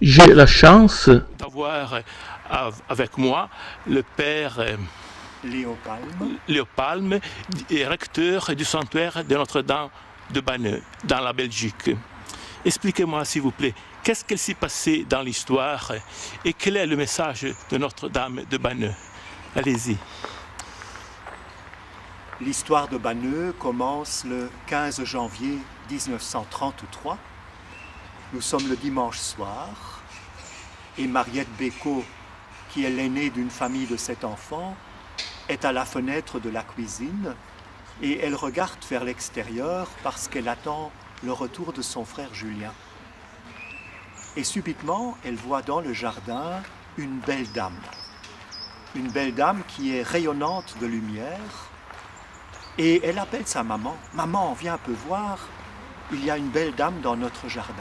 J'ai la chance d'avoir avec moi le père Léopalme, recteur du sanctuaire de Notre-Dame de Banneux, dans la Belgique. Expliquez-moi, s'il vous plaît, qu'est-ce qu'il s'est passé dans l'histoire et quel est le message de Notre-Dame de Banneux? Allez-y. L'histoire de Banneux commence le 15 janvier 1933. Nous sommes le dimanche soir et Mariette Bécaud, qui est l'aînée d'une famille de 7 enfants, est à la fenêtre de la cuisine et elle regarde vers l'extérieur parce qu'elle attend le retour de son frère Julien. Et subitement, elle voit dans le jardin une belle dame qui est rayonnante de lumière. Et elle appelle sa maman. « Maman, viens un peu voir, il y a une belle dame dans notre jardin. »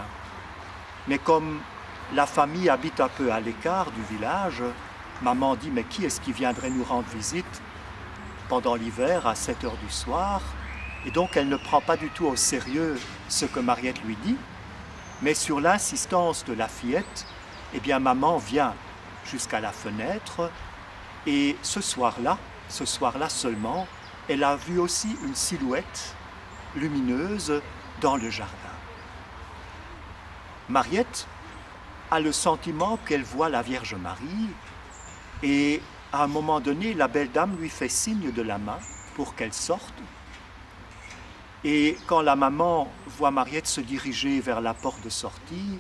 Mais comme la famille habite un peu à l'écart du village, maman dit « Mais qui est-ce qui viendrait nous rendre visite pendant l'hiver à 7 heures du soir ?» Et donc elle ne prend pas du tout au sérieux ce que Mariette lui dit. Mais sur l'insistance de la fillette, eh bien maman vient jusqu'à la fenêtre et ce soir-là seulement, elle a vu aussi une silhouette lumineuse dans le jardin. Mariette a le sentiment qu'elle voit la Vierge Marie et à un moment donné, la belle dame lui fait signe de la main pour qu'elle sorte. Et quand la maman voit Mariette se diriger vers la porte de sortie,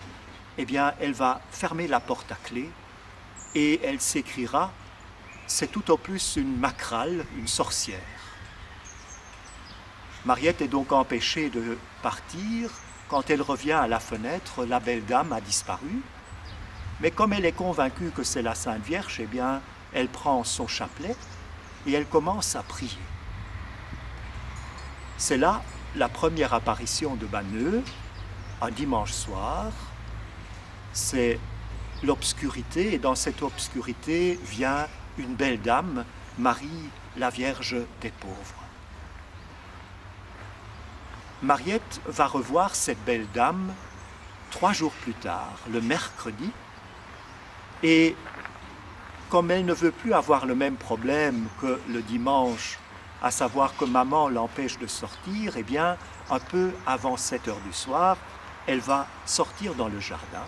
eh bien, elle va fermer la porte à clé et elle s'écriera « C'est tout au plus une macrale, une sorcière ». Mariette est donc empêchée de partir. Quand elle revient à la fenêtre, la belle dame a disparu. Mais comme elle est convaincue que c'est la Sainte Vierge, eh bien, elle prend son chapelet et elle commence à prier. C'est là la première apparition de Banneux, un dimanche soir. C'est l'obscurité et dans cette obscurité vient une belle dame, Marie, la Vierge des pauvres. Mariette va revoir cette belle dame 3 jours plus tard, le mercredi, et comme elle ne veut plus avoir le même problème que le dimanche, à savoir que maman l'empêche de sortir, eh bien, un peu avant 7 heures du soir, elle va sortir dans le jardin,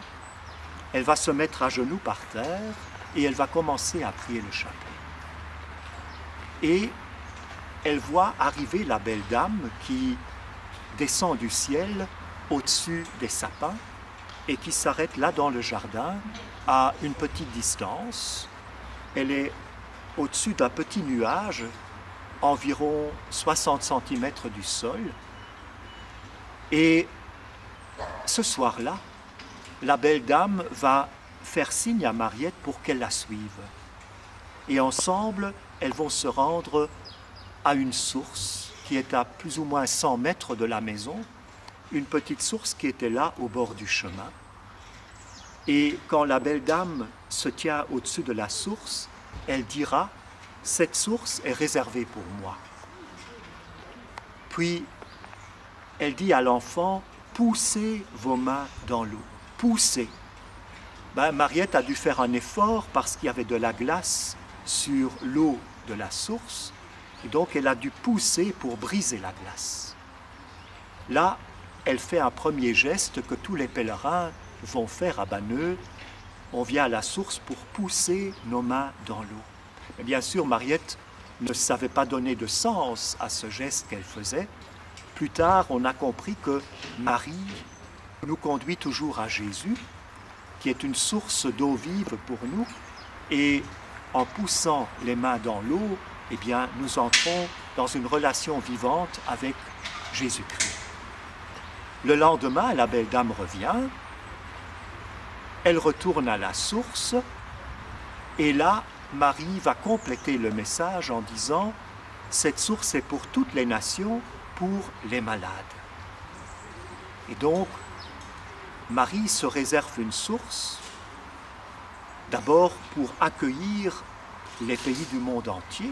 elle va se mettre à genoux par terre et elle va commencer à prier le chapelet. Et elle voit arriver la belle dame qui descend du ciel au-dessus des sapins et qui s'arrête là dans le jardin à une petite distance. Elle est au-dessus d'un petit nuage, environ 60 cm du sol. Et ce soir-là, la belle dame va faire signe à Mariette pour qu'elle la suive. Et ensemble, elles vont se rendre à une source qui est à plus ou moins 100 mètres de la maison, une petite source qui était là au bord du chemin. Et quand la belle dame se tient au-dessus de la source, elle dira « Cette source est réservée pour moi ». Puis, elle dit à l'enfant « Poussez vos mains dans l'eau, poussez ». Mariette a dû faire un effort parce qu'il y avait de la glace sur l'eau de la source, et donc elle a dû pousser pour briser la glace. Là, elle fait un premier geste que tous les pèlerins vont faire à Banneux. On vient à la source pour pousser nos mains dans l'eau. Mais bien sûr, Mariette ne savait pas donner de sens à ce geste qu'elle faisait. Plus tard, on a compris que Marie nous conduit toujours à Jésus, qui est une source d'eau vive pour nous, et en poussant les mains dans l'eau, eh bien, nous entrons dans une relation vivante avec Jésus-Christ. Le lendemain, la belle dame revient, elle retourne à la source, et là, Marie va compléter le message en disant « Cette source est pour toutes les nations, pour les malades ». Et donc, Marie se réserve une source, d'abord pour accueillir les pays du monde entier.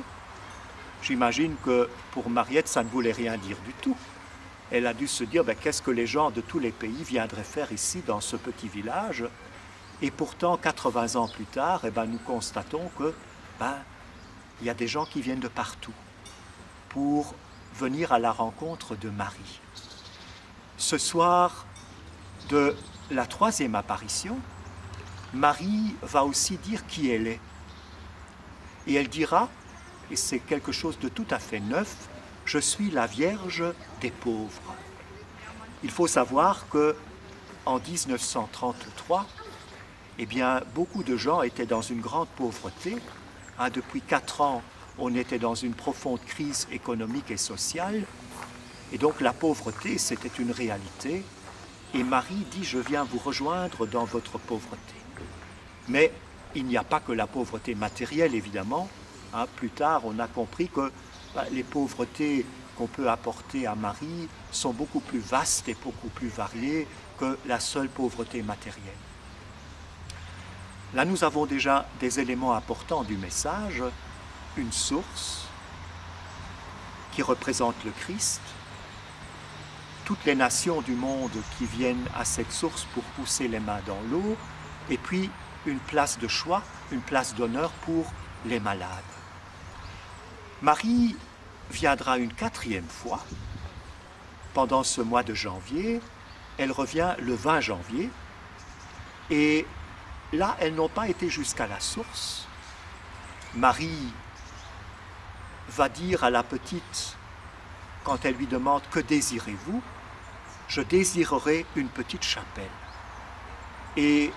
J'imagine que pour Mariette, ça ne voulait rien dire du tout. Elle a dû se dire, qu'est-ce que les gens de tous les pays viendraient faire ici, dans ce petit village? Et pourtant, 80 ans plus tard, eh ben, nous constatons que il y a des gens qui viennent de partout pour venir à la rencontre de Marie. Ce soir de la troisième apparition, Marie va aussi dire qui elle est. Et elle dira, et c'est quelque chose de tout à fait neuf, « Je suis la Vierge des pauvres ». Il faut savoir qu'en 1933, eh bien, beaucoup de gens étaient dans une grande pauvreté. Depuis 4 ans, on était dans une profonde crise économique et sociale. Et donc la pauvreté, c'était une réalité. Et Marie dit, je viens vous rejoindre dans votre pauvreté. Mais il n'y a pas que la pauvreté matérielle, évidemment. Plus tard, on a compris que les pauvretés qu'on peut apporter à Marie sont beaucoup plus vastes et beaucoup plus variées que la seule pauvreté matérielle. Là, nous avons déjà des éléments importants du message, une source qui représente le Christ, toutes les nations du monde qui viennent à cette source pour pousser les mains dans l'eau, et puis une place de choix, une place d'honneur pour les malades. Marie viendra une 4e fois pendant ce mois de janvier. Elle revient le 20 janvier et là, elles n'ont pas été jusqu'à la source. Marie va dire à la petite, quand elle lui demande « Que désirez-vous » ? « Je désirerai une petite chapelle. » Et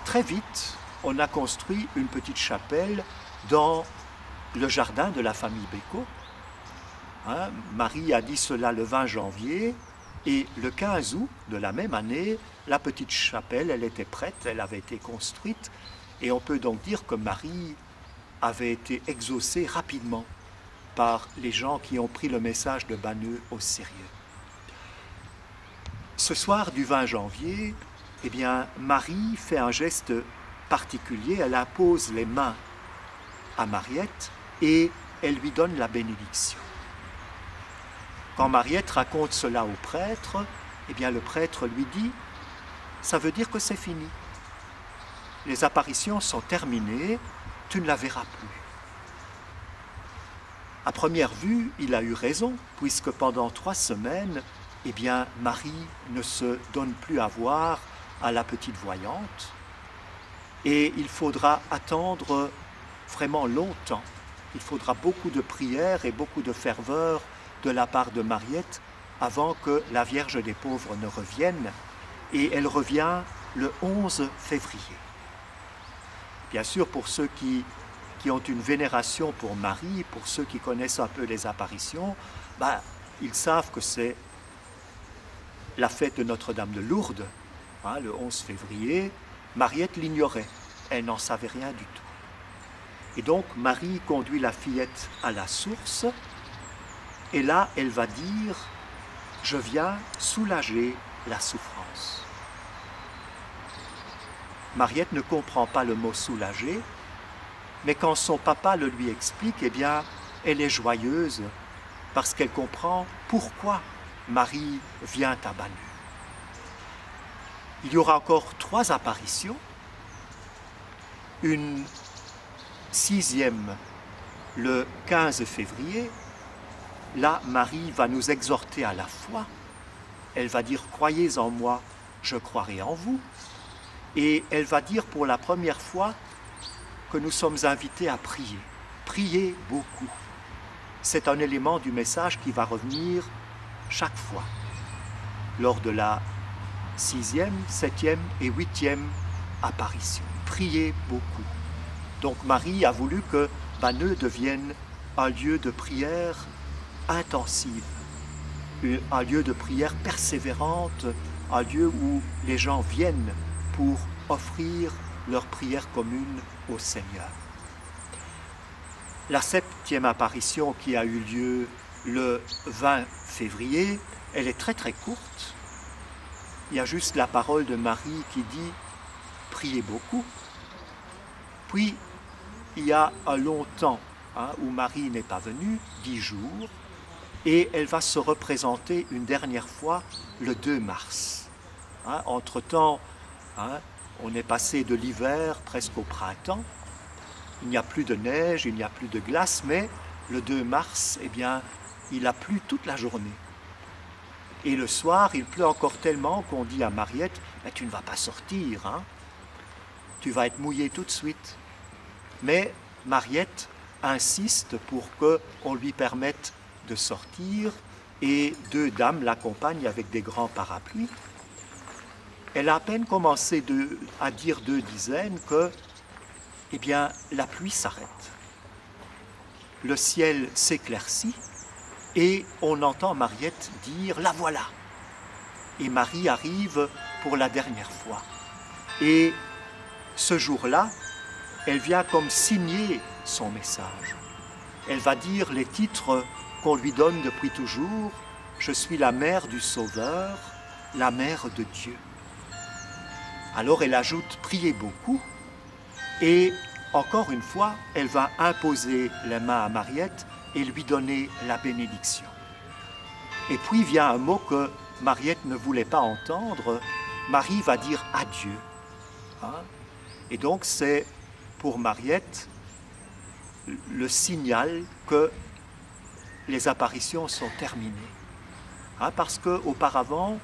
très vite, on a construit une petite chapelle dans le jardin de la famille Bécaud. Marie a dit cela le 20 janvier et le 15 août de la même année, la petite chapelle, elle était prête, elle avait été construite et on peut donc dire que Marie avait été exaucée rapidement par les gens qui ont pris le message de Banneux au sérieux. Ce soir du 20 janvier, eh bien, Marie fait un geste particulier, elle impose les mains à Mariette et elle lui donne la bénédiction. Quand Mariette raconte cela au prêtre, eh bien, le prêtre lui dit « Ça veut dire que c'est fini. Les apparitions sont terminées, tu ne la verras plus. » À première vue, il a eu raison, puisque pendant 3 semaines, eh bien, Marie ne se donne plus à voir à la petite voyante. Et il faudra attendre vraiment longtemps. Il faudra beaucoup de prières et beaucoup de ferveur de la part de Mariette avant que la Vierge des pauvres ne revienne. Et elle revient le 11 février. Bien sûr, pour ceux qui ont une vénération pour Marie, pour ceux qui connaissent un peu les apparitions, ils savent que c'est la fête de Notre-Dame de Lourdes, le 11 février. Mariette l'ignorait, elle n'en savait rien du tout. Et donc Marie conduit la fillette à la source, et là elle va dire « Je viens soulager la souffrance ». Mariette ne comprend pas le mot « soulager », mais quand son papa le lui explique, eh bien, elle est joyeuse parce qu'elle comprend pourquoi Marie vient à Banneux. Il y aura encore 3 apparitions, une 6e le 15 février. Là, Marie va nous exhorter à la foi. Elle va dire « Croyez en moi, je croirai en vous ». Et elle va dire pour la première fois que nous sommes invités à prier. Prier beaucoup. C'est un élément du message qui va revenir chaque fois, lors de la 6e, 7e et 8e apparition. Prier beaucoup. Donc Marie a voulu que Banneux devienne un lieu de prière intensive, un lieu de prière persévérante, un lieu où les gens viennent pour offrir leur prière commune au Seigneur. La 7e apparition qui a eu lieu le 20 février, elle est très très courte. Il y a juste la parole de Marie qui dit « Priez beaucoup ». Puis, il y a un long temps où Marie n'est pas venue, 10 jours, et elle va se représenter une dernière fois le 2 mars. Entre-temps, On est passé de l'hiver presque au printemps. Il n'y a plus de neige, il n'y a plus de glace, mais le 2 mars, eh bien, il a plu toute la journée. Et le soir, il pleut encore tellement qu'on dit à Mariette, « Tu ne vas pas sortir, hein? Tu vas être mouillée tout de suite. » Mais Mariette insiste pour qu'on lui permette de sortir et 2 dames l'accompagnent avec des grands parapluies. Elle a à peine commencé à dire 2 dizaines que, eh bien, la pluie s'arrête. Le ciel s'éclaircit et on entend Mariette dire « La voilà !» Et Marie arrive pour la dernière fois. Et ce jour-là, elle vient comme signer son message. Elle va dire les titres qu'on lui donne depuis toujours. « Je suis la mère du Sauveur, la mère de Dieu ». Alors elle ajoute « Priez beaucoup » et encore une fois, elle va imposer les mains à Mariette et lui donner la bénédiction. Et puis vient un mot que Mariette ne voulait pas entendre. Marie va dire « Adieu ». Et donc c'est pour Mariette le signal que les apparitions sont terminées. Parce qu'auparavant,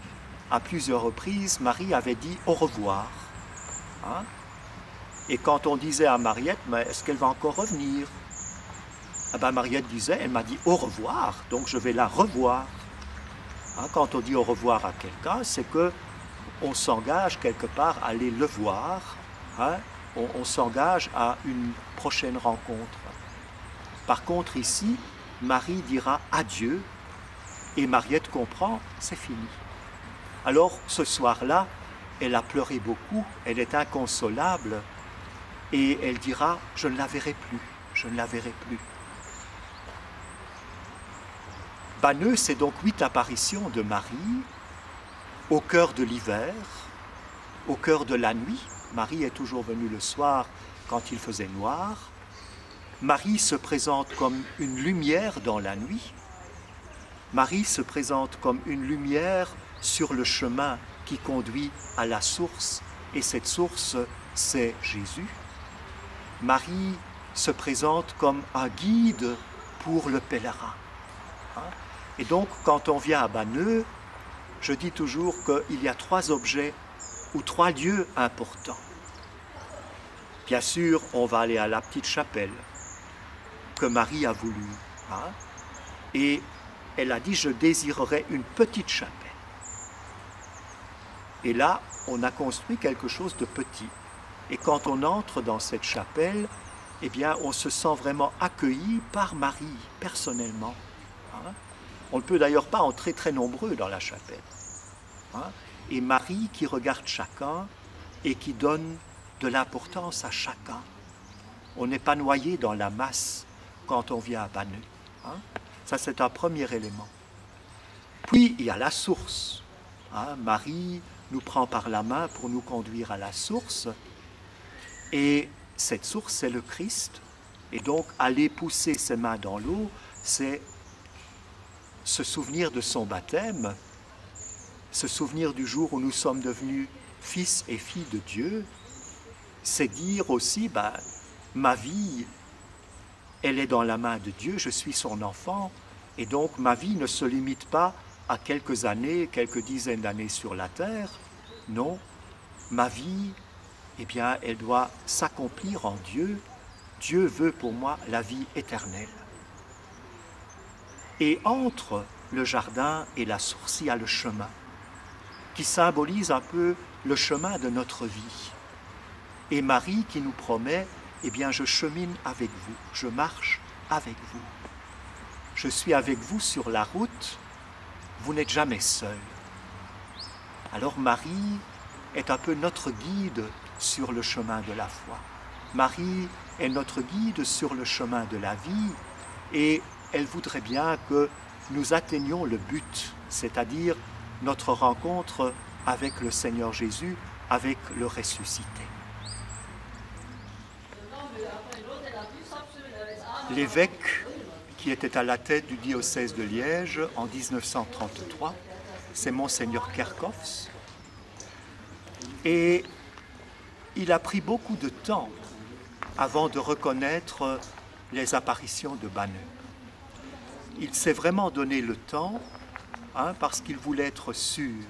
à plusieurs reprises, Marie avait dit au revoir. Et quand on disait à Mariette, mais est-ce qu'elle va encore revenir? Mariette disait, elle m'a dit au revoir, donc je vais la revoir. Quand on dit au revoir à quelqu'un, c'est qu'on s'engage quelque part à aller le voir. On s'engage à une prochaine rencontre. Par contre, ici, Marie dira adieu et Mariette comprend, c'est fini. Alors, ce soir-là, elle a pleuré beaucoup, elle est inconsolable et elle dira « je ne la verrai plus, je ne la verrai plus ». Banneux, c'est donc 8 apparitions de Marie au cœur de l'hiver, au cœur de la nuit. Marie est toujours venue le soir quand il faisait noir. Marie se présente comme une lumière dans la nuit. Marie se présente comme une lumière sur le chemin qui conduit à la source, et cette source, c'est Jésus. Marie se présente comme un guide pour le pèlerin. Et donc, quand on vient à Banneux, je dis toujours qu'il y a 3 objets ou 3 lieux importants. Bien sûr, on va aller à la petite chapelle que Marie a voulu. Et elle a dit, je désirerais une petite chapelle. Et là, on a construit quelque chose de petit. Et quand on entre dans cette chapelle, eh bien, on se sent vraiment accueilli par Marie, personnellement. On ne peut d'ailleurs pas entrer très nombreux dans la chapelle. Et Marie qui regarde chacun et qui donne de l'importance à chacun. On n'est pas noyé dans la masse quand on vient à Banneux. Ça, c'est un premier élément. Puis, il y a la source. Marie nous prend par la main pour nous conduire à la source. Et cette source, c'est le Christ. Et donc, aller pousser ses mains dans l'eau, c'est se souvenir de son baptême, se souvenir du jour où nous sommes devenus fils et filles de Dieu, c'est dire aussi, ma vie, elle est dans la main de Dieu, je suis son enfant, et donc ma vie ne se limite pas à quelques années, quelques dizaines d'années sur la terre. Non, ma vie, eh bien, elle doit s'accomplir en Dieu. Dieu veut pour moi la vie éternelle. Et entre le jardin et la source, il y a le chemin, qui symbolise un peu le chemin de notre vie. Et Marie qui nous promet, eh bien, je chemine avec vous, je marche avec vous. Je suis avec vous sur la route, vous n'êtes jamais seul. Alors Marie est un peu notre guide sur le chemin de la foi. Marie est notre guide sur le chemin de la vie et elle voudrait bien que nous atteignions le but, c'est-à-dire notre rencontre avec le Seigneur Jésus, avec le ressuscité. L'évêque qui était à la tête du diocèse de Liège en 1933, c'est Monseigneur Kerkhoffs. Et il a pris beaucoup de temps avant de reconnaître les apparitions de Banneux. Il s'est vraiment donné le temps, parce qu'il voulait être sûr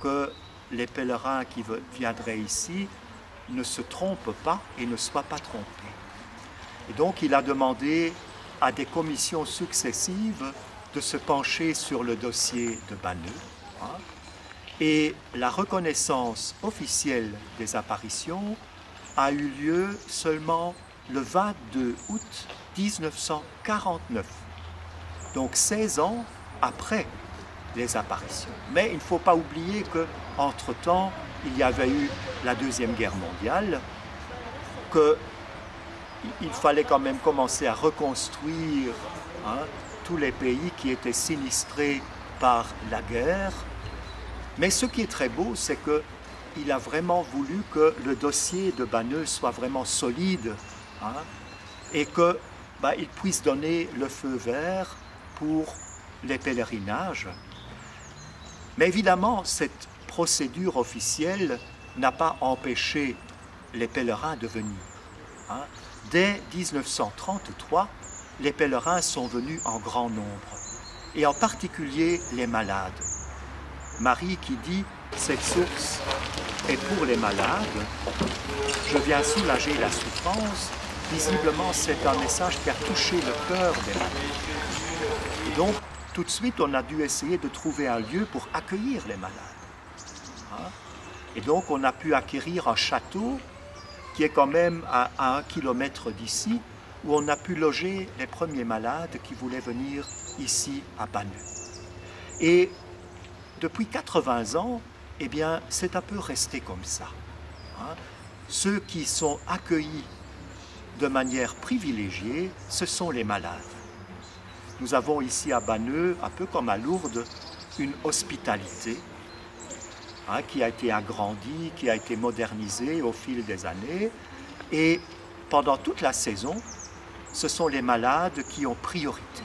que les pèlerins qui viendraient ici ne se trompent pas et ne soient pas trompés. Et donc il a demandé à des commissions successives de se pencher sur le dossier de Banneux. Et la reconnaissance officielle des apparitions a eu lieu seulement le 22 août 1949, donc 16 ans après les apparitions. Mais il ne faut pas oublier qu'entre-temps, il y avait eu la Deuxième Guerre mondiale, qu'il fallait quand même commencer à reconstruire tous les pays qui étaient sinistrés par la guerre. Mais ce qui est très beau, c'est qu'il a vraiment voulu que le dossier de Banneux soit vraiment solide, et qu'il puisse donner le feu vert pour les pèlerinages. Mais évidemment, cette procédure officielle n'a pas empêché les pèlerins de venir. Dès 1933, les pèlerins sont venus en grand nombre, et en particulier les malades. Marie qui dit « Cette source est pour les malades, je viens soulager la souffrance », visiblement c'est un message qui a touché le cœur des malades. Et donc, tout de suite, on a dû essayer de trouver un lieu pour accueillir les malades. Et donc, on a pu acquérir un château qui est quand même à 1 kilomètre d'ici, où on a pu loger les premiers malades qui voulaient venir ici à Banneux. Et depuis 80 ans, eh bien, c'est un peu resté comme ça. Ceux qui sont accueillis de manière privilégiée, ce sont les malades. Nous avons ici à Banneux, un peu comme à Lourdes, une hospitalité qui a été agrandie, qui a été modernisée au fil des années. Et pendant toute la saison, ce sont les malades qui ont priorité.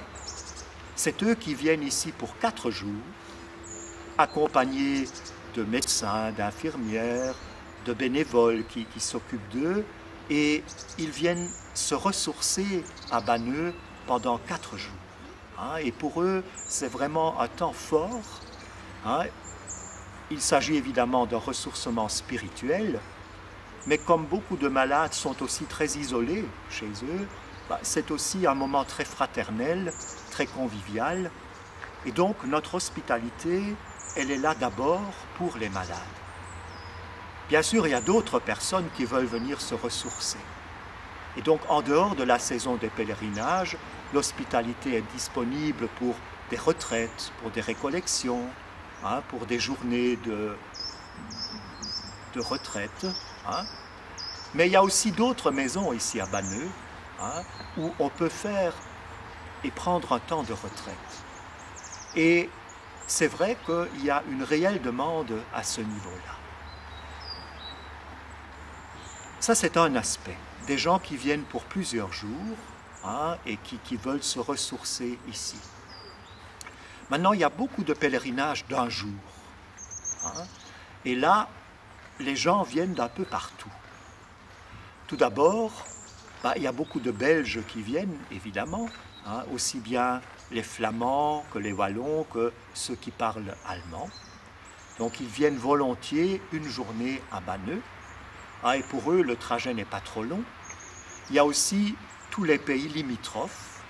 C'est eux qui viennent ici pour 4 jours, accompagnés de médecins, d'infirmières, de bénévoles qui s'occupent d'eux, et ils viennent se ressourcer à Banneux pendant 4 jours. Et pour eux, c'est vraiment un temps fort. Il s'agit évidemment d'un ressourcement spirituel, mais comme beaucoup de malades sont aussi très isolés chez eux, c'est aussi un moment très fraternel, très convivial. Et donc notre hospitalité, elle est là d'abord pour les malades. Bien sûr, il y a d'autres personnes qui veulent venir se ressourcer. Et donc, en dehors de la saison des pèlerinages, l'hospitalité est disponible pour des retraites, pour des récollections, pour des journées de retraite. Mais il y a aussi d'autres maisons ici à Banneux, où on peut faire et prendre un temps de retraite. Et c'est vrai qu'il y a une réelle demande à ce niveau-là. Ça, c'est un aspect. Des gens qui viennent pour plusieurs jours et qui veulent se ressourcer ici. Maintenant, il y a beaucoup de pèlerinages d'un jour. Et là, les gens viennent d'un peu partout. Tout d'abord, il y a beaucoup de Belges qui viennent, évidemment, aussi bien les Flamands que les Wallons, que ceux qui parlent allemand. Donc, ils viennent volontiers une journée à Banneux. Et pour eux, le trajet n'est pas trop long. Il y a aussi tous les pays limitrophes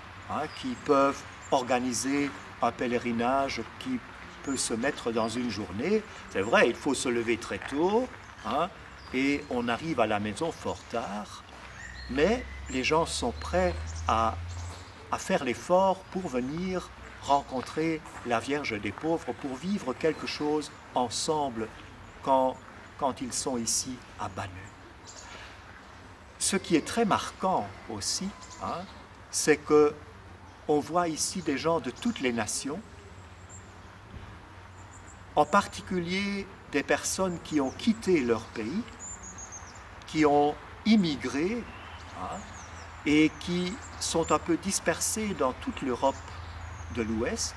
qui peuvent organiser un pèlerinage qui peut se mettre dans une journée. C'est vrai, il faut se lever très tôt et on arrive à la maison fort tard, mais les gens sont prêts à faire l'effort pour venir rencontrer la Vierge des Pauvres, pour vivre quelque chose ensemble quand ils sont ici à Banneux. Ce qui est très marquant aussi, c'est qu'on voit ici des gens de toutes les nations, en particulier des personnes qui ont quitté leur pays, qui ont immigré et qui sont un peu dispersés dans toute l'Europe de l'Ouest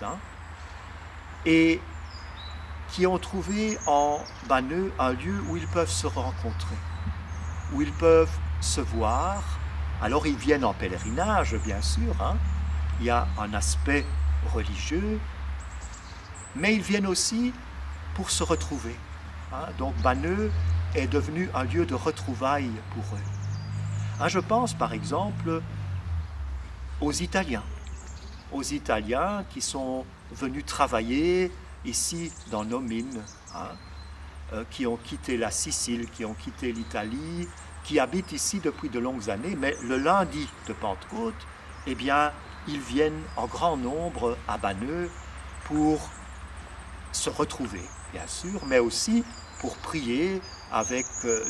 et qui ont trouvé en Banneux un lieu où ils peuvent se rencontrer. où ils peuvent se voir. Alors ils viennent en pèlerinage, bien sûr, hein. Il y a un aspect religieux, mais ils viennent aussi pour se retrouver, hein. Donc Banneux est devenu un lieu de retrouvailles pour eux. Hein, je pense par exemple aux Italiens qui sont venus travailler ici dans nos mines, hein, qui ont quitté la Sicile, qui ont quitté l'Italie, qui habitent ici depuis de longues années, mais le lundi de Pentecôte, eh bien, ils viennent en grand nombre à Banneux pour se retrouver, bien sûr, mais aussi pour prier avec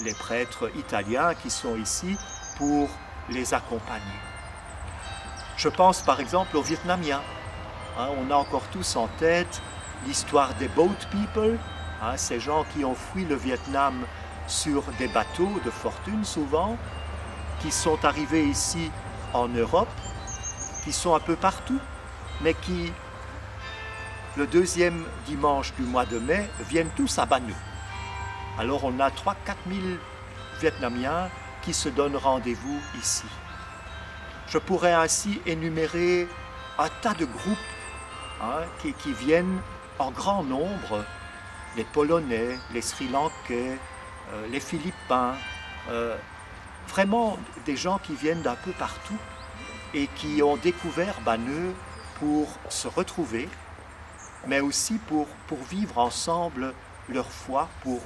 les prêtres italiens qui sont ici pour les accompagner. Je pense par exemple aux Vietnamiens. Hein, on a encore tous en tête l'histoire des boat people, hein, ces gens qui ont fui le Vietnam sur des bateaux de fortune souvent, qui sont arrivés ici en Europe, qui sont un peu partout, mais qui, le deuxième dimanche du mois de mai, viennent tous à Banneux. Alors on a 3 000 à 4 000 Vietnamiens qui se donnent rendez-vous ici. Je pourrais ainsi énumérer un tas de groupes, hein, qui viennent en grand nombre, les Polonais, les Sri Lankais, les Philippins, vraiment des gens qui viennent d'un peu partout et qui ont découvert Banneux pour se retrouver, mais aussi pour vivre ensemble leur foi, pour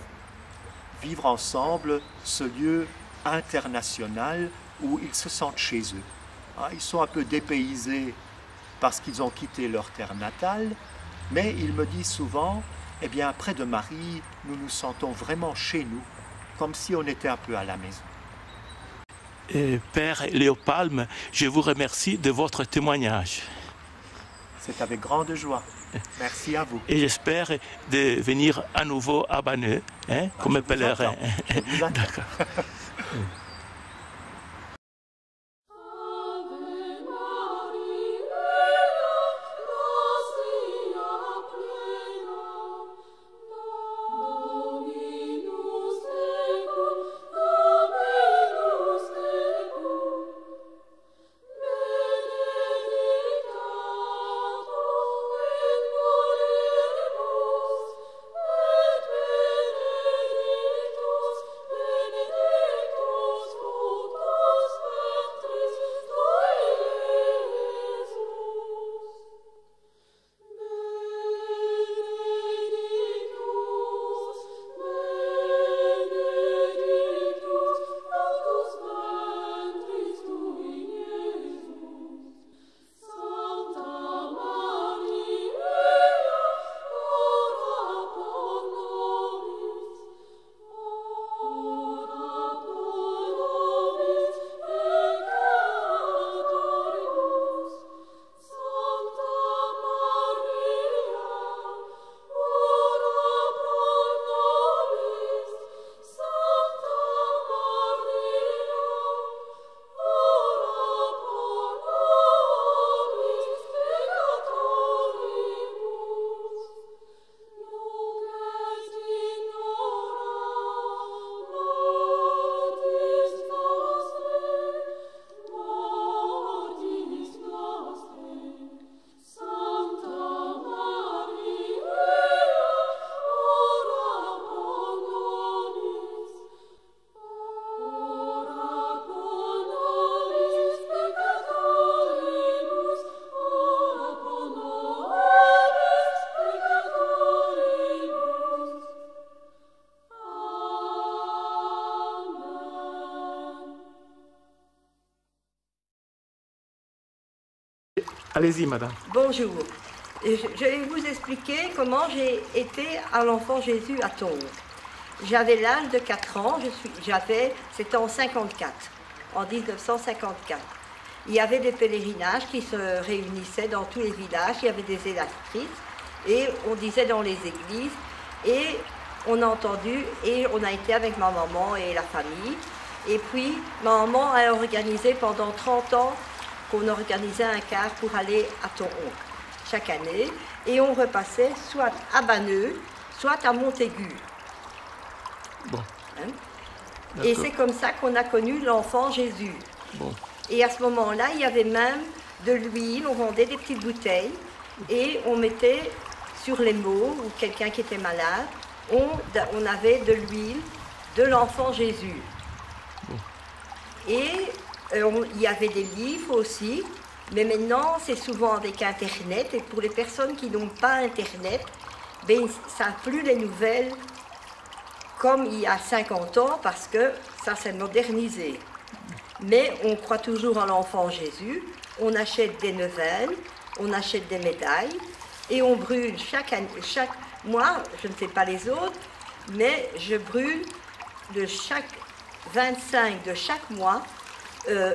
vivre ensemble ce lieu international où ils se sentent chez eux. Ils sont un peu dépaysés parce qu'ils ont quitté leur terre natale, mais ils me disent souvent, eh bien, près de Marie, nous nous sentons vraiment chez nous, comme si on était un peu à la maison. Père Léopalme, je vous remercie de votre témoignage. C'est avec grande joie. Merci à vous. Et j'espère de venir à nouveau à Banneux, hein, comme pèlerin. D'accord. Allez-y, madame. Bonjour. Je vais vous expliquer comment j'ai été à l'Enfant Jésus à Tongres. J'avais l'âge de 4 ans, c'était en 54, en 1954. Il y avait des pèlerinages qui se réunissaient dans tous les villages, il y avait des électrices, et on disait dans les églises, et on a entendu, et on a été avec ma maman et la famille, et puis ma maman a organisé pendant 30 ans qu'on organisait un car pour aller à Tongres chaque année, et on repassait soit à Banneux, soit à Montaigu. Bon. Hein? Et c'est comme ça qu'on a connu l'enfant Jésus. Bon. Et à ce moment-là, il y avait même de l'huile, on vendait des petites bouteilles et on mettait sur les maux ou quelqu'un qui était malade, on avait de l'huile de l'enfant Jésus. Bon. Et il y avait des livres aussi, mais maintenant c'est souvent avec Internet, et pour les personnes qui n'ont pas Internet, ben, ils ne savent plus les nouvelles comme il y a 50 ans, parce que ça s'est modernisé. Mais on croit toujours en l'enfant Jésus, on achète des neuvaines, on achète des médailles, et on brûle chaque mois, je ne sais pas les autres, mais je brûle de chaque 25 de chaque mois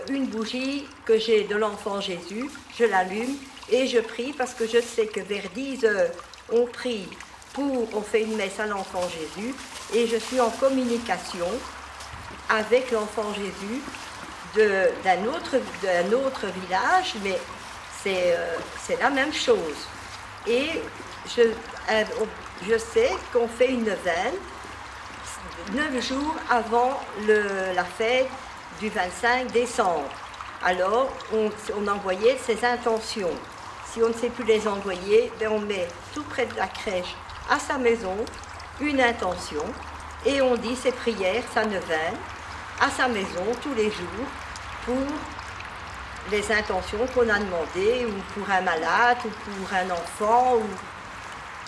une bougie que j'ai de l'enfant Jésus, je l'allume et je prie parce que je sais que vers 10 heures, on prie on fait une messe à l'enfant Jésus et je suis en communication avec l'enfant Jésus d'un autre village, mais c'est la même chose. Et je sais qu'on fait une neuvaine 9 jours avant la fête du 25 décembre. Alors, on envoyait ses intentions. Si on ne sait plus les envoyer, ben on met tout près de la crèche, à sa maison, une intention, et on dit ses prières, sa neuvaine, à sa maison, tous les jours, pour les intentions qu'on a demandées, ou pour un malade, ou pour un enfant,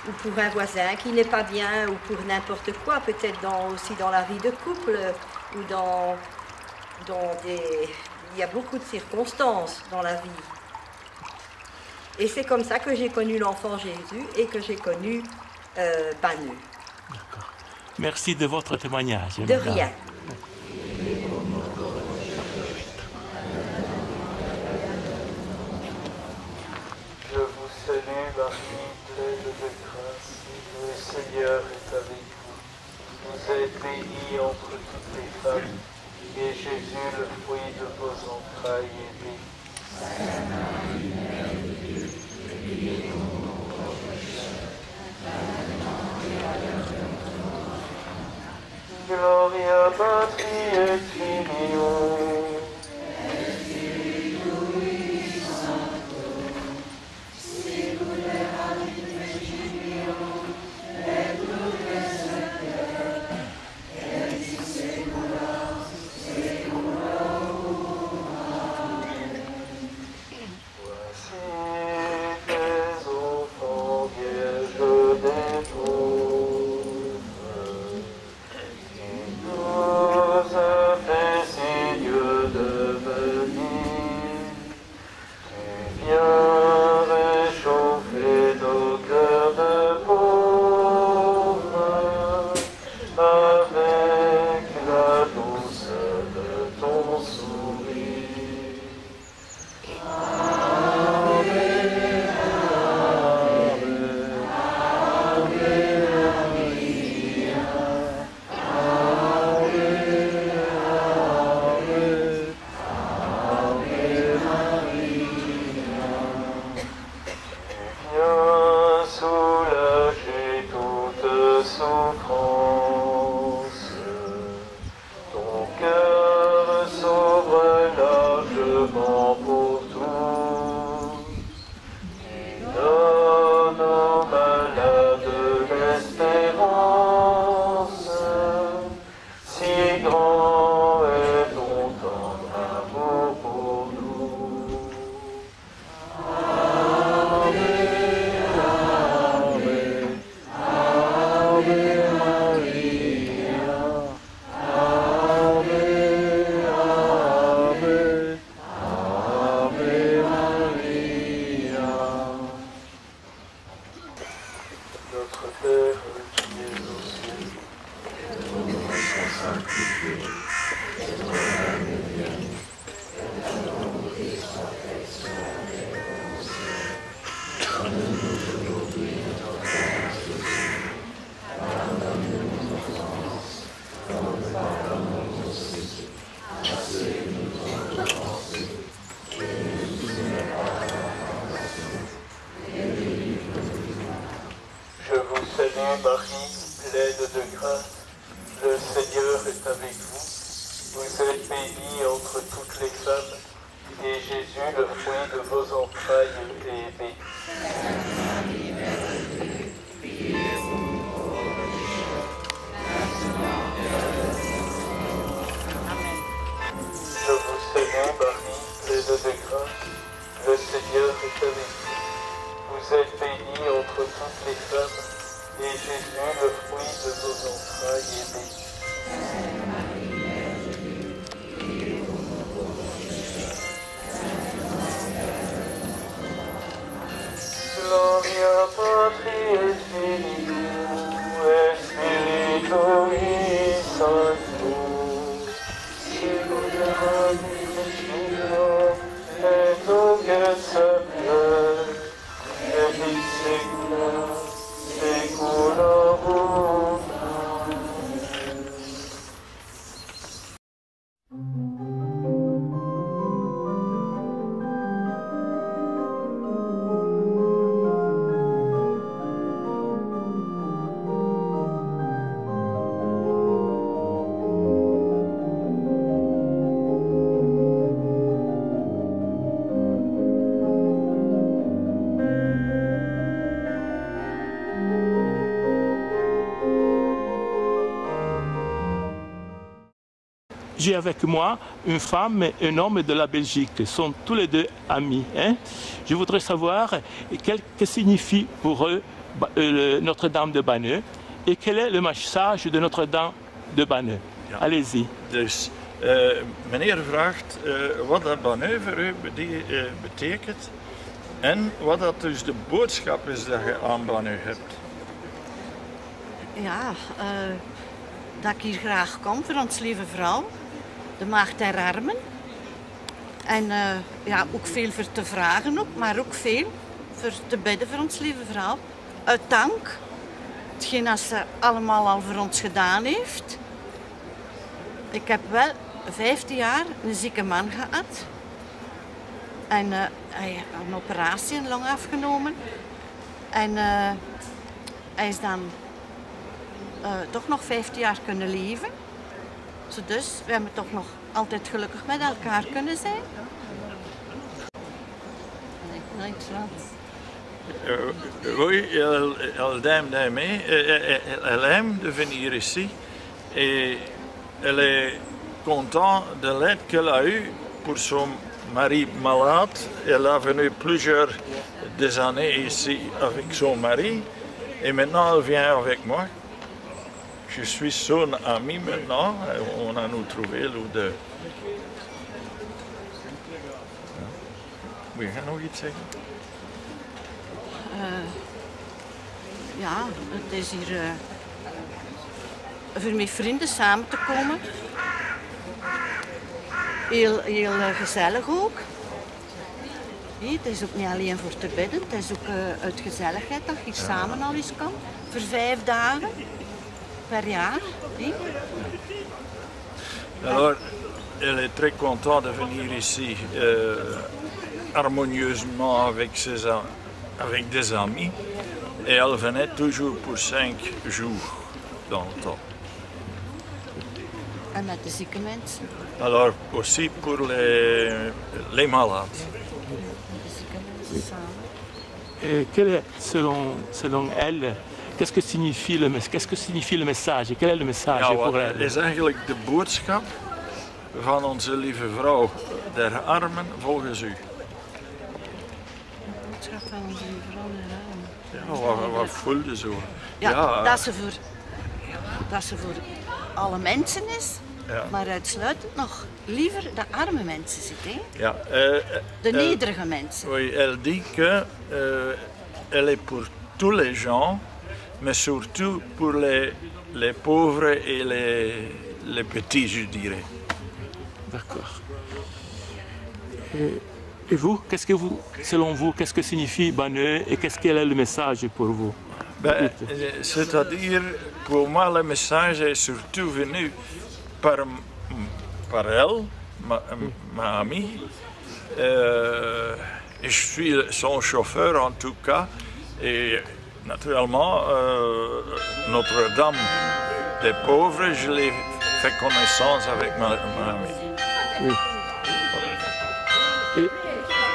ou pour un voisin qui n'est pas bien, ou pour n'importe quoi, peut-être aussi dans la vie de couple, ou il y a beaucoup de circonstances dans la vie. Et c'est comme ça que j'ai connu l'enfant Jésus et que j'ai connu Banneux. D'accord. Merci de votre témoignage. De rien. Je vous salue Marie, pleine de grâce, le Seigneur est avec vous. Vous êtes bénie entre toutes les femmes, et Jésus, le fruit de vos entrailles, est béni. Sainte Marie, Mère de Dieu, priez pour nous pauvres pécheurs, maintenant et à l'heure de notre mort. Gloria Patri et Filio. Marie, pleine de grâce, le Seigneur est avec vous. Vous êtes bénie entre toutes les femmes, et Jésus, le fruit de vos entrailles, est béni. Je vous salue, Marie, pleine de grâce, le Seigneur est avec vous. Vous êtes bénie entre toutes les femmes, et Jésus, le fruit de vos entrailles, est béni. Gloria Patri et Filii et Spiritui Sanctus, sicut et nunc et semper, et in saecula saeculorum. J'ai avec moi une femme et un homme de la Belgique. Ils sont tous les deux amis. Hein? Je voudrais savoir que signifie pour eux Notre-Dame de Banneux et quel est le message de Notre-Dame de Banneux. Ja. Allez-y. Dus meneer vraagt wat dat Banneux voor u betekent en wat dat dus de boodschap is dat je aan Banneux hebt. Ja, dat ik hier graag kom voor ons lieve vrouw, de Maagd der Armen. En ja, ook veel voor te vragen, ook, maar ook veel voor te bidden voor ons lieve vrouw. Uit dank, hetgeen dat ze allemaal al voor ons gedaan heeft. Ik heb wel 15 jaar een zieke man gehad. En hij heeft een operatie, een long afgenomen. En hij is dan toch nog 15 jaar kunnen leven. Dus we hebben toch nog altijd gelukkig met elkaar kunnen zijn. Nee, Frans. Oui, elle aime de venir ici et elle est contente de l'aide qu'elle a eue pour son mari malade. Elle a venu plusieurs des années ici avec son mari et maintenant elle vient avec moi. Je suis son ami maintenant, on a nous trouvé les deux. Wil je nog iets zeggen? Ja, het is hier voor met vrienden samen te komen. Heel gezellig ook. Nee, het is ook niet alleen voor te bidden, het is ook uit gezelligheid dat je samen al eens kan. Voor 5 dagen per jaar. Nee? Alors, elle est très contente de venir ici harmonieusement avec des amis. Et elle venait toujours pour 5 jours dans le temps. En met de zieke mensen. Alors aussi pour les malades. De zieke mensen samen. Et quel est, selon elle, qu'est-ce que signifie le message? Quel est le message pour elle? Het is eigenlijk de boodschap van onze lieve vrouw der armen volgens u. De boodschap van onze lieve vrouw der armen. Ja, wat voelde zo? Ja, dat ze voor alle mensen is, ja. Maar uitsluitend nog liever de arme mensen zit. Hè? Ja, de nederige mensen. Oui, elle dit que elle est pour tous les gens, mais surtout pour les pauvres et les petits, je dirais. D'accord. Et vous, selon vous, qu'est-ce que signifie Banneux et quel est le message pour vous? C'est-à-dire, pour moi, le message est surtout venu par elle, ma amie. Je suis son chauffeur en tout cas. Et naturellement, Notre-Dame des pauvres, je l'ai fait connaissance avec ma amie. Oui. Et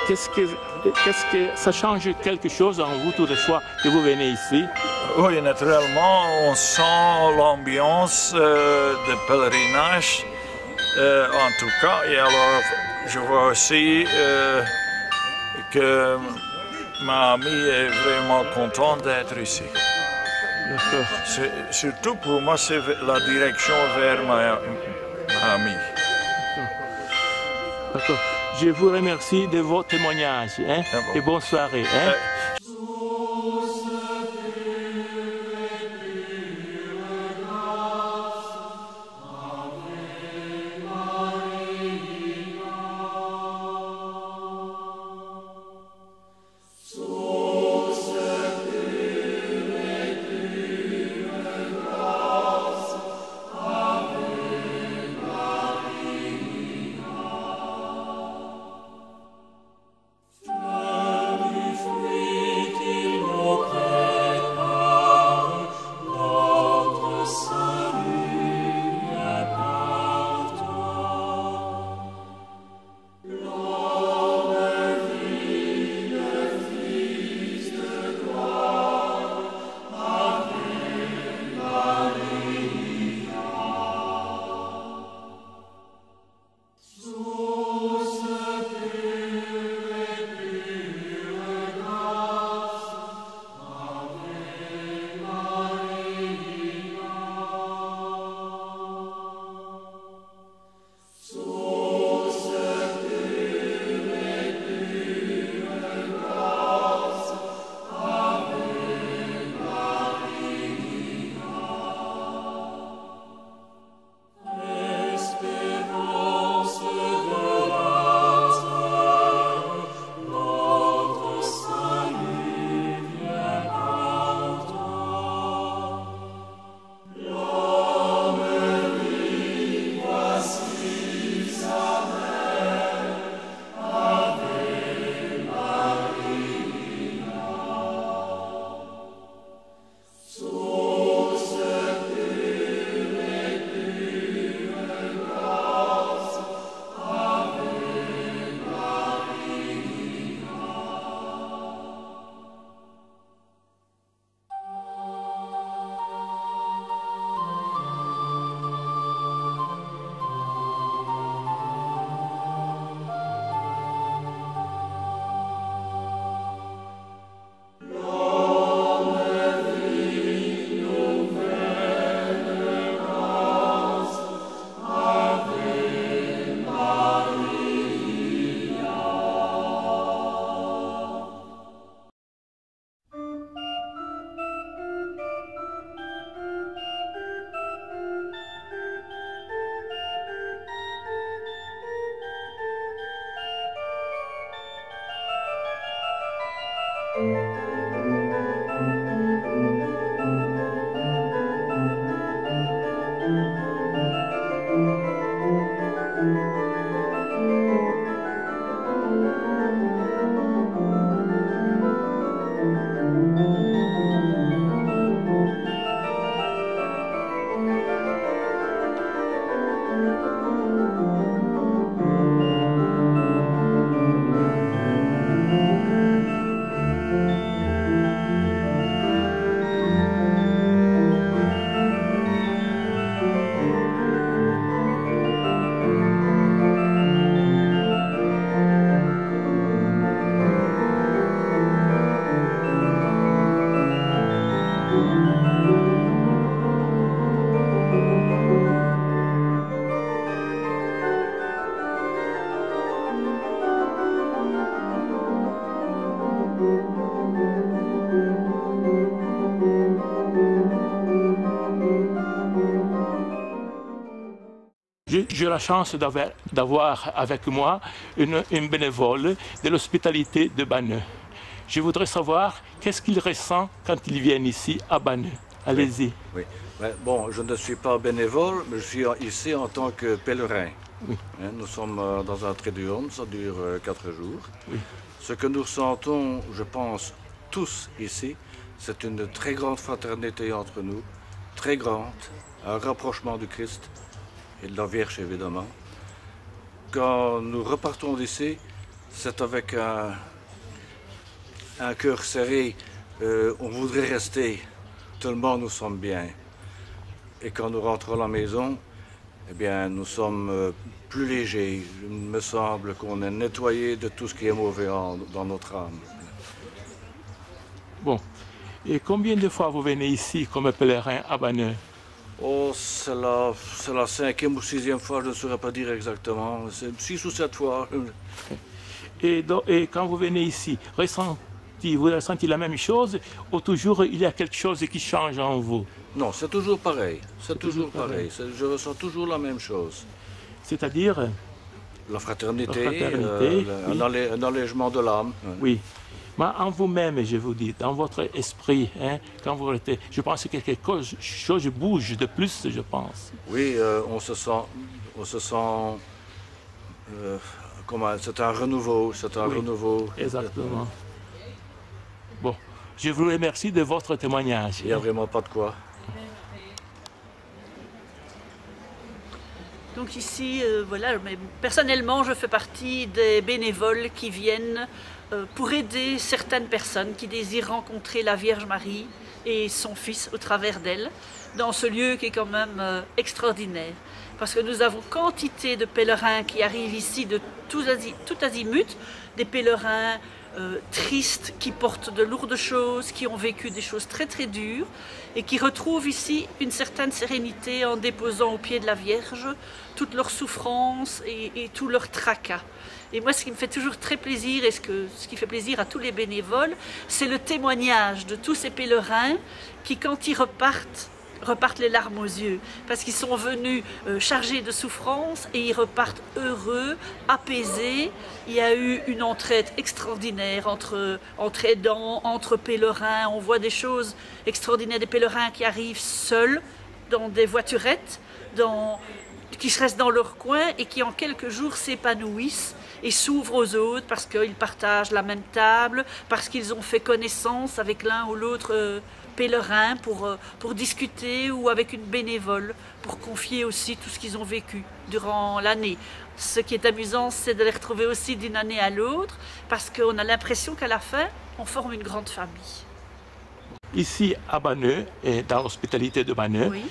qu'est-ce que ça change quelque chose en vous toutes les fois que vous venez ici? Oui, naturellement, on sent l'ambiance de pèlerinage, en tout cas. Et alors, je vois aussi que ma amie est vraiment contente d'être ici. D'accord. Surtout pour moi, c'est la direction vers ma amie. D'accord. Je vous remercie de vos témoignages hein, et bonne soirée. Hein. J'ai la chance d'avoir avec moi une bénévole de l'hospitalité de Banneux. Je voudrais savoir qu'est-ce qu'il ressent quand ils viennent ici à Banneux. Allez-y. Oui. Oui. Bon, je ne suis pas bénévole, mais je suis ici en tant que pèlerin. Oui. Nous sommes dans un Triduum, ça dure 4 jours. Oui. Ce que nous ressentons, je pense, tous ici, c'est une très grande fraternité entre nous, très grande, un rapprochement du Christ. et de la Vierge évidemment. Quand nous repartons d'ici, c'est avec un cœur serré. On voudrait rester, tellement nous sommes bien. Et quand nous rentrons à la maison, eh bien, nous sommes plus légers. Il me semble qu'on est nettoyé de tout ce qui est mauvais dans notre âme. Bon. Et combien de fois vous venez ici comme pèlerin à Banneux? Oh, c'est la 5e ou 6e fois, je ne saurais pas dire exactement. C'est 6 ou 7 fois. Et quand vous venez ici, vous ressentez la même chose ou toujours il y a quelque chose qui change en vous? Non, c'est toujours pareil. C'est toujours pareil. Je ressens toujours la même chose. C'est-à-dire? La fraternité, oui. Un allègement de l'âme. Oui. Mais en vous-même, je vous dis, dans votre esprit, hein, quand vous êtes, je pense que quelque chose bouge de plus, je pense. Oui, on se sent c'est un renouveau, renouveau. Exactement. Bon, je vous remercie de votre témoignage. Il n'y a vraiment pas de quoi. Donc ici, voilà, mais personnellement, je fais partie des bénévoles qui viennent pour aider certaines personnes qui désirent rencontrer la Vierge Marie et son Fils au travers d'elle, dans ce lieu qui est quand même extraordinaire. Parce que nous avons quantité de pèlerins qui arrivent ici de tout azimut, des pèlerins tristes, qui portent de lourdes choses, qui ont vécu des choses très très dures et qui retrouvent ici une certaine sérénité en déposant au pied de la Vierge toutes leurs souffrances et tout leur tracas. Et moi, ce qui me fait toujours très plaisir et ce qui fait plaisir à tous les bénévoles, c'est le témoignage de tous ces pèlerins qui, quand ils repartent les larmes aux yeux, parce qu'ils sont venus chargés de souffrance et ils repartent heureux, apaisés. Il y a eu une entraide extraordinaire entre aidants, entre pèlerins. On voit des choses extraordinaires, des pèlerins qui arrivent seuls dans des voiturettes, qui se restent dans leur coin et qui en quelques jours s'épanouissent et s'ouvrent aux autres parce qu'ils partagent la même table, parce qu'ils ont fait connaissance avec l'un ou l'autre pèlerin pour discuter, ou avec une bénévole pour confier aussi tout ce qu'ils ont vécu durant l'année. Ce qui est amusant, c'est de les retrouver aussi d'une année à l'autre, parce qu'on a l'impression qu'à la fin, on forme une grande famille. Ici à Banneux, et dans l'hospitalité de Banneux, Oui.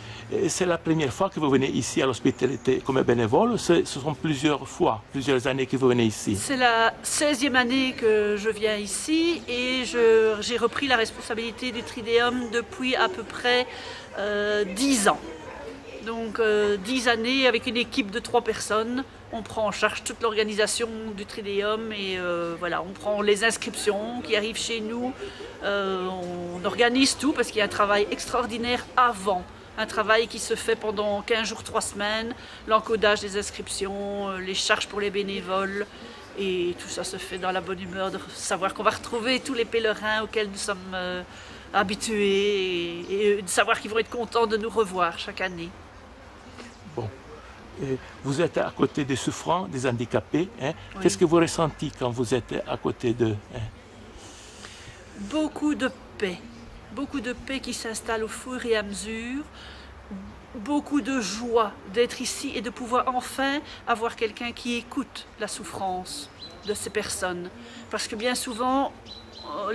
C'est la première fois que vous venez ici à l'hospitalité comme bénévole. Ce sont plusieurs années que vous venez ici. C'est la 16e année que je viens ici et j'ai repris la responsabilité du Trideum depuis à peu près 10 ans. Donc 10 années avec une équipe de 3 personnes. On prend en charge toute l'organisation du Trideum et voilà, on prend les inscriptions qui arrivent chez nous. On organise tout parce qu'il y a un travail extraordinaire avant. Un travail qui se fait pendant 15 jours, 3 semaines, l'encodage des inscriptions, les charges pour les bénévoles, et tout ça se fait dans la bonne humeur de savoir qu'on va retrouver tous les pèlerins auxquels nous sommes habitués, et de savoir qu'ils vont être contents de nous revoir chaque année. Bon. Et vous êtes à côté des souffrants, des handicapés. Hein? Oui. Qu'est-ce que vous ressentez quand vous êtes à côté d'eux? Hein? Beaucoup de paix qui s'installe au fur et à mesure, beaucoup de joie d'être ici et de pouvoir enfin avoir quelqu'un qui écoute la souffrance de ces personnes. Parce que bien souvent,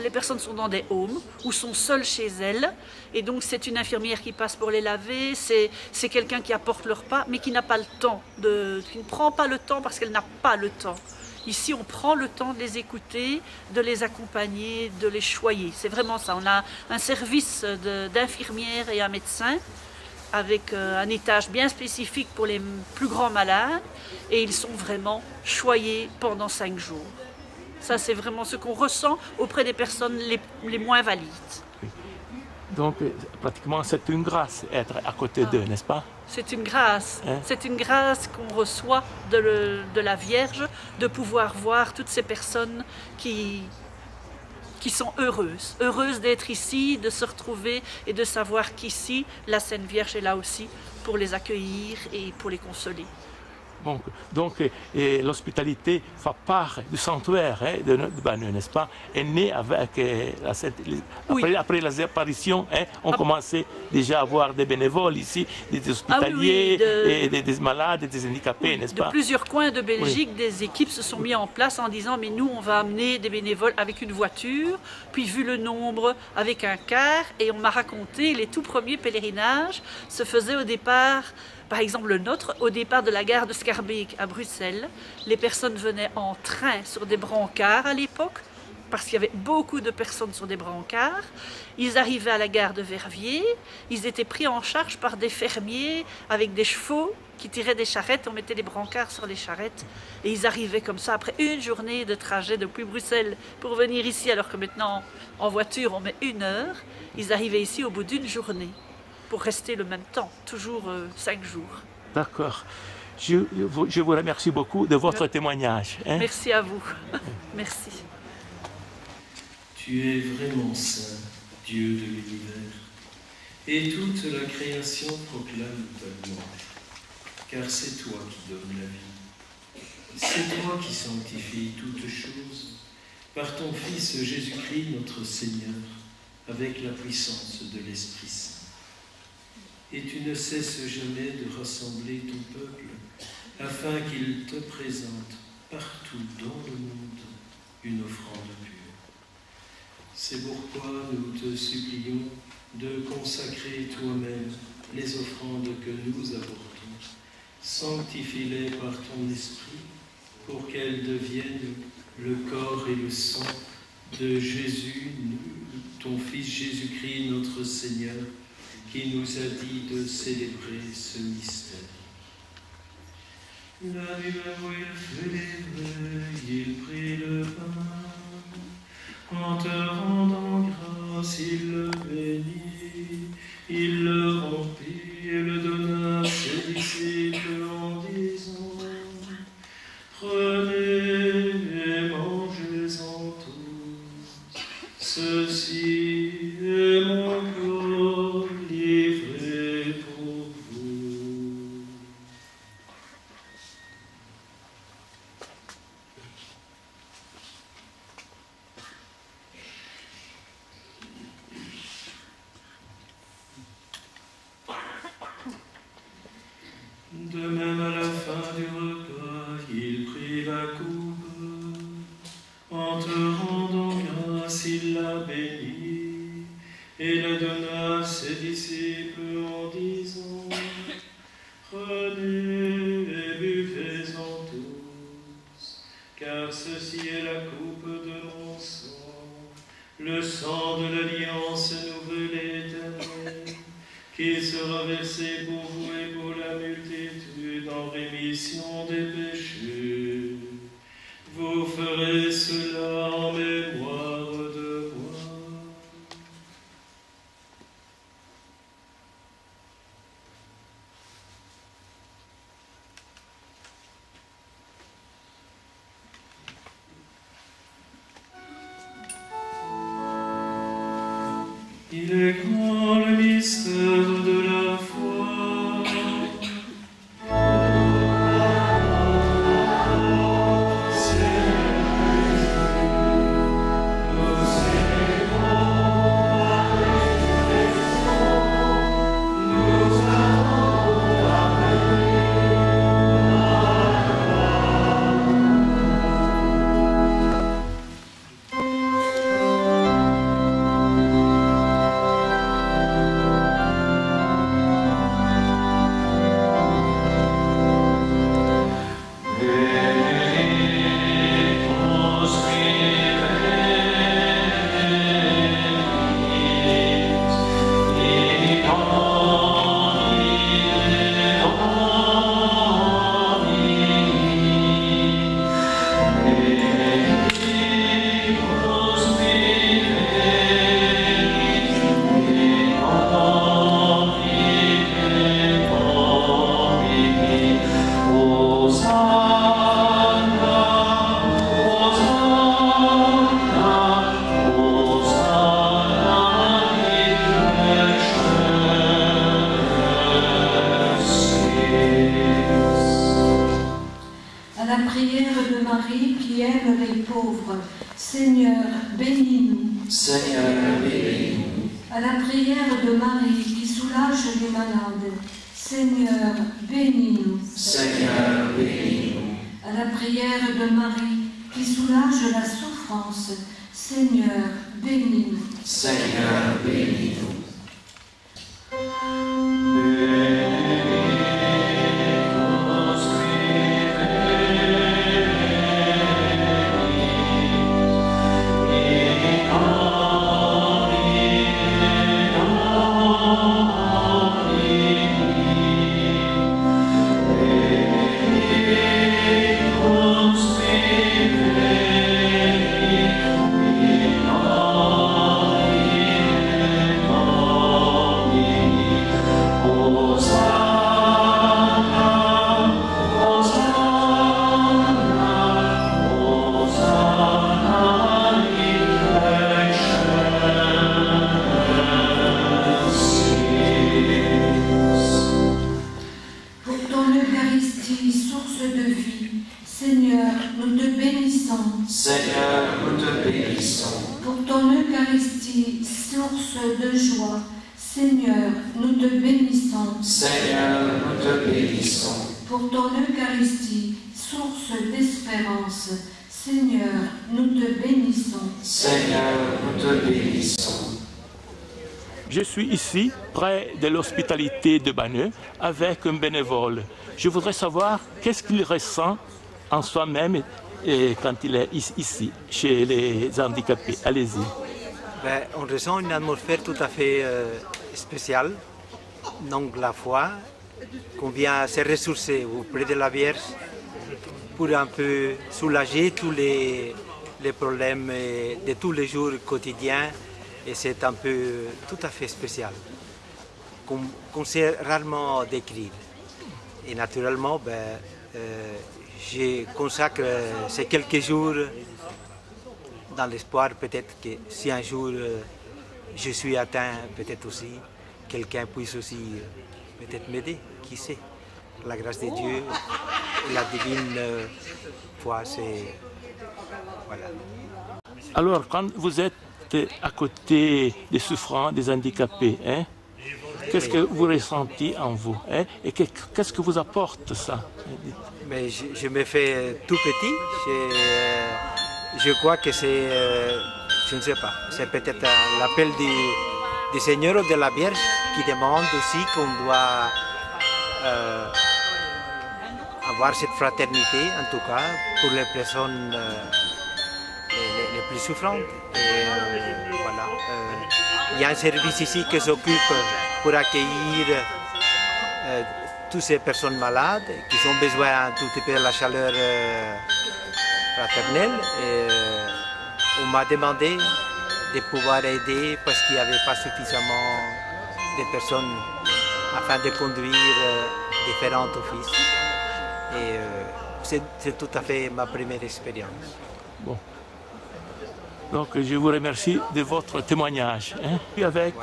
les personnes sont dans des homes ou sont seules chez elles, et donc c'est une infirmière qui passe pour les laver, c'est quelqu'un qui apporte leur repas, mais qui n'a pas le temps, qui ne prend pas le temps parce qu'elle n'a pas le temps. Ici, on prend le temps de les écouter, de les accompagner, de les choyer. C'est vraiment ça. On a un service d'infirmières et un médecin avec un étage bien spécifique pour les plus grands malades, et ils sont vraiment choyés pendant 5 jours. Ça, c'est vraiment ce qu'on ressent auprès des personnes les moins valides. Donc, pratiquement, c'est une grâce être à côté d'eux, n'est-ce pas? C'est une grâce. Hein? C'est une grâce qu'on reçoit de la Vierge, de pouvoir voir toutes ces personnes qui sont heureuses d'être ici, de se retrouver et de savoir qu'ici, la Sainte Vierge est là aussi pour les accueillir et pour les consoler. Donc l'hospitalité fait part du sanctuaire de Banneux, n'est-ce pas? Est né avec après les apparitions, on commençait déjà à avoir des bénévoles ici, des hospitaliers, et des malades, des handicapés, n'est-ce pas? De plusieurs coins de Belgique, des équipes se sont mises en place en disant mais nous on va amener des bénévoles avec une voiture, puis vu le nombre avec un car, et on m'a raconté les tout premiers pèlerinages se faisaient au départ. Par exemple, le nôtre, au départ de la gare de Schaerbeek à Bruxelles, les personnes venaient en train sur des brancards à l'époque, parce qu'il y avait beaucoup de personnes sur des brancards. Ils arrivaient à la gare de Verviers, ils étaient pris en charge par des fermiers avec des chevaux qui tiraient des charrettes, on mettait les brancards sur les charrettes, et ils arrivaient comme ça après une journée de trajet depuis Bruxelles pour venir ici, alors que maintenant, en voiture, on met 1 heure. Ils arrivaient ici au bout d'une journée, pour rester le même temps, toujours 5 jours. D'accord. Je vous remercie beaucoup de votre témoignage. Merci à vous. Merci. Tu es vraiment saint, Dieu de l'univers, et toute la création proclame ta louange, car c'est toi qui donnes la vie. C'est toi qui sanctifies toutes choses, par ton Fils Jésus-Christ notre Seigneur, avec la puissance de l'Esprit Saint. Et tu ne cesses jamais de rassembler ton peuple, afin qu'il te présente partout dans le monde une offrande pure. C'est pourquoi nous te supplions de consacrer toi-même les offrandes que nous apportons. Sanctifie-les par ton esprit, pour qu'elles deviennent le corps et le sang de Jésus, ton Fils Jésus-Christ, notre Seigneur, qui nous a dit de célébrer ce mystère. La nuit même où il fut livré, il prit le pain. En te rendant grâce, il le bénit, il le rompit et le donna à ses disciples en disant: prenez et mangez-en tous, ceci est mon corps livré pour vous. De même, à la fin du repas, il prit la coupe. En te rendant grâce, il la bénit et la donna à ses disciples en disant: prenez et buvez-en tous, car ceci est la coupe de mon sang, le sang de l'alliance nouvelle et éternelle, qui sera versé pour vous et pour la multitude en rémission des péchés. Vous ferez cela en mémoire de moi. Il est grand le mystère de la foi. Seigneur, bénis-nous. À la prière de Marie qui soulage les malades, Seigneur, bénis-nous. Seigneur, bénis-nous. À la prière de Marie qui soulage la souffrance, Seigneur, bénis-nous. Seigneur, bénis-nous. Je suis ici, près de l'hospitalité de Banneux, avec un bénévole. Je voudrais savoir qu'est-ce qu'il ressent en soi-même quand il est ici, chez les handicapés. Allez-y. Ben, on ressent une atmosphère tout à fait spéciale. Donc la foi, qu'on vient se ressourcer auprès de la Vierge pour un peu soulager tous les problèmes de tous les jours quotidiens. Et c'est un peu tout à fait spécial, qu'on sait rarement décrire. Et naturellement, je consacre ces quelques jours dans l'espoir peut-être que si un jour je suis atteint, peut-être aussi, quelqu'un puisse aussi peut-être m'aider, qui sait. La grâce de Dieu, la divine foi, c'est... Voilà. Alors, quand vous êtes à côté des souffrants, des handicapés, hein? Qu'est-ce que vous ressentez en vous, hein? Et qu'est-ce que vous apporte ça? Mais je me fais tout petit. Je crois que c'est, je ne sais pas, c'est peut-être l'appel du Seigneur ou de la Vierge qui demande aussi qu'on doit avoir cette fraternité, en tout cas, pour les personnes les plus souffrantes. Et voilà. Il y a un service ici qui s'occupe pour accueillir toutes ces personnes malades qui ont besoin un tout petit peu de la chaleur fraternelle. Et on m'a demandé de pouvoir aider parce qu'il n'y avait pas suffisamment de personnes afin de conduire différents offices. Et c'est tout à fait ma première expérience. Bon. Donc je vous remercie de votre témoignage. Hein. Je suis avec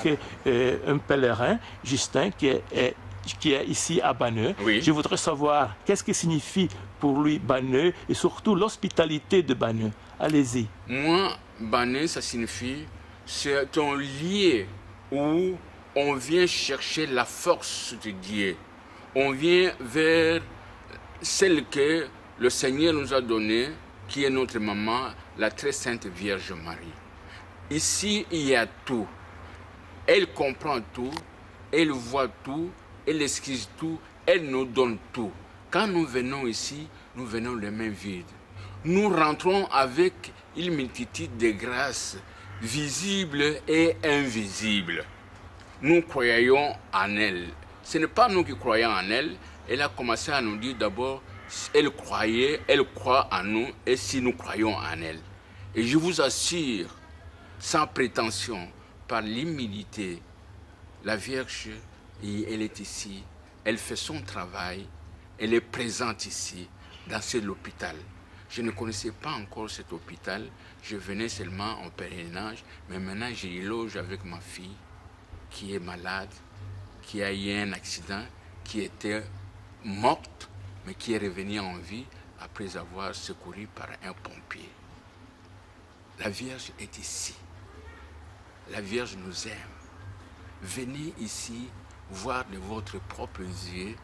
un pèlerin, Justin, qui est ici à Banneux. Oui. Je voudrais savoir qu'est-ce que signifie pour lui Banneux et surtout l'hospitalité de Banneux. Allez-y. Moi, Banneux, ça signifie c'est un lieu où on vient chercher la force de Dieu. On vient vers celle que le Seigneur nous a donnée, qui est notre maman, la très sainte Vierge Marie. Ici, il y a tout. Elle comprend tout, elle voit tout, elle esquisse tout, elle nous donne tout. Quand nous venons ici, nous venons les mains vides. Nous rentrons avec une multitude de grâces visibles et invisibles. Nous croyons en elle. Ce n'est pas nous qui croyons en elle. Elle a commencé à nous dire d'abord, elle croit en nous, et si nous croyons en elle. Et je vous assure, sans prétention, par l'humilité, la Vierge, elle est ici, elle fait son travail, elle est présente ici, dans cet hôpital. Je ne connaissais pas encore cet hôpital, je venais seulement en pèlerinage, mais maintenant j'y loge avec ma fille, qui est malade, qui a eu un accident, qui était morte, mais qui est revenue en vie après avoir secouru par un pompier. La Vierge est ici. la Vierge nous aime. Venez ici voir de votre propre yeux.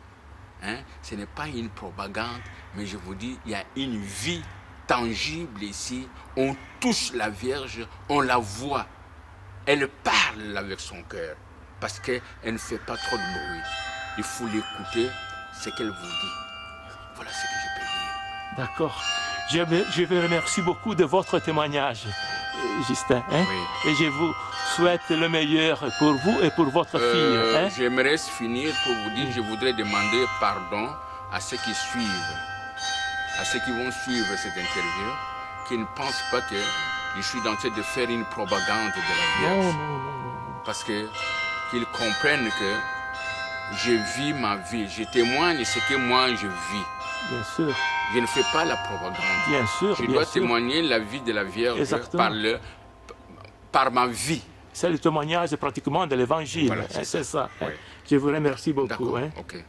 Hein? Ce n'est pas une propagande, mais je vous dis, il y a une vie tangible ici. On touche la Vierge, on la voit. Elle parle avec son cœur parce qu'elle ne fait pas trop de bruit. Il faut l'écouter, ce qu'elle vous dit. Voilà ce que je peux dire. D'accord. Je vous remercie beaucoup de votre témoignage, Justin. Hein? Oui. Et je vous souhaite le meilleur pour vous et pour votre fille. Hein? J'aimerais finir pour vous dire, je voudrais demander pardon à ceux qui suivent, à ceux qui vont suivre cette interview, qui ne pensent pas que je suis en train de faire une propagande de la Vierge. Non. Parce qu'ils comprennent que je vis ma vie, je témoigne ce que moi je vis. Bien sûr. Je ne fais pas la propagande. Bien sûr. Je dois témoigner la vie de la Vierge par ma vie. C'est le témoignage pratiquement de l'Évangile. Voilà, c'est ça. Oui. Je vous remercie beaucoup. D'accord, hein. ok.